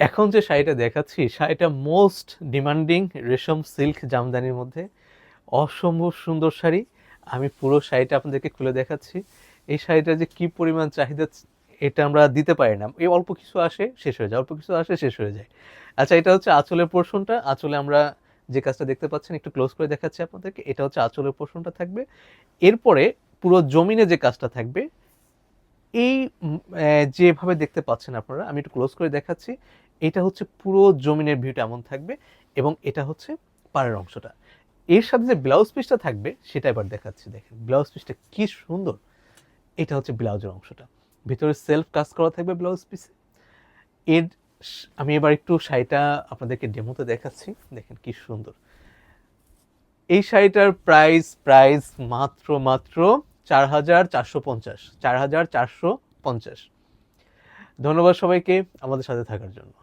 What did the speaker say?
এখন যে শাড়িটা দেখাচ্ছি, শাড়িটা মোস্ট ডিমান্ডিং রেশম সিল্ক জামদানির মধ্যে অসম্ভব সুন্দর শাড়ি। আমি পুরো শাড়িটা আপনাদেরকে খুলে দেখাচ্ছি। এই শাড়িটা যে কি পরিমাণ চাহিদা, এটা আমরা দিতে পারি না। এই অল্প কিছু আসে শেষ হয়ে যায়, অল্প কিছু আসে শেষ হয়ে যায়। আচ্ছা, এটা হচ্ছে আঁচলের পোর্শনটা। আঁচলে আমরা যে কাজটা দেখতে পাচ্ছেন, একটু ক্লোজ করে দেখাচ্ছি আপনাদেরকে। এটা হচ্ছে আঁচলের পোর্শনটা থাকবে। এরপরে পুরো জমিনে যে কাজটা থাকবে, এই যেভাবে দেখতে পাচ্ছেন আপনারা, আমি একটু ক্লোজ করে দেখাচ্ছি। এটা হচ্ছে পুরো জমিনের ভিউটা এমন থাকবে, এবং এটা হচ্ছে পাড়ের অংশটা। এর সাথে যে ব্লাউজ পিসটা থাকবে সেটা এবার দেখাচ্ছি। দেখেন ব্লাউজ পিসটা কি সুন্দর। এটা হচ্ছে ব্লাউজের অংশটা, ভিতরে সেলফ কাজ করা থাকবে ব্লাউজ পিসে। এর আমি এবার একটু শাড়িটা আপনাদেরকে ডেমোতে দেখাচ্ছি। দেখেন কি সুন্দর। এই শাড়িটার প্রাইস মাত্র মাত্র 4,450, 4,450। ধন্যবাদ সবাইকে আমাদের সাথে থাকার জন্য।